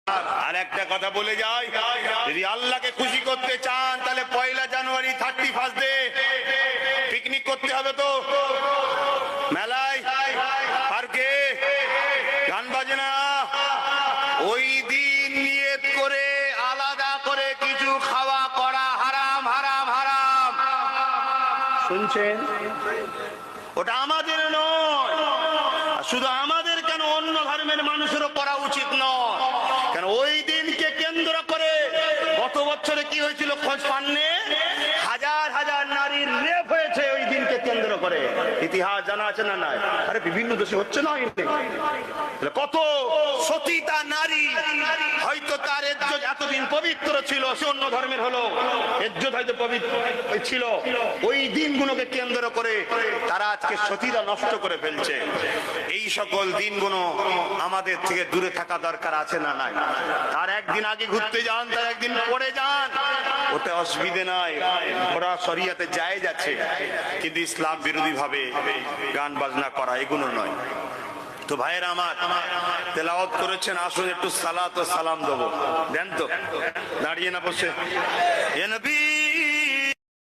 আর একটা কথা বলে যাই, যদি আল্লাহকে খুশি করতে চান তাহলে 1 জানুয়ারি 31 ডে পিকনিক করতে হবে, তো মেলায় পার্কে গান বাজনা, ওই দিন নিয়ত করে আলাদা করে কিছু খাওয়া করা হারাম হারাম হারাম। শুনছেন? ওটা আমাদের নয়, শুধু আমাদের কেন, অন্য ধর্মের মানুষেরও করা উচিত নয়। কেন ওই দিনকে কেন্দ্র করে গত বছরে কি হয়েছিল খোঁজ পাননি? হাজার হাজার নারীর রেপ হয়েছে ওই দিনকে কেন্দ্র করে। ইতিহাস জানা আছে না? নাই? আরে বিভিন্ন দেশে হচ্ছে না? কত সতীতা নারী, হয়তো তার ইজ্জত এতদিন পবিত্র ছিল, সে অন্য ধর্মের হলো, ইজ্জত হয়তো পবিত্র ছিল, ওই দিনগুলোকে কেন্দ্র করে তারা আজকে সতীরা নষ্ট করে ফেলছে। এই সকল দিনগুলো আমাদের থেকে দূরে থাকা দরকার আছে না? নাই? তার একদিন আগে ঘুরতে যান, তার একদিন পরে যান, ওতে অসুবিধে নাই, ওরা শরিয়াতে জায়েজ আছে। কিন্তু ইসলাম বিরোধী ভাবে গান বাজনা করা এগুলো নয়। তো ভাইয়েরা আমার, তেলাওয়াত করেছেন, আসুন একটু সালাত ও সালাম দেবো। দেন তো, দাঁড়িয়ে না বসে। এ নবী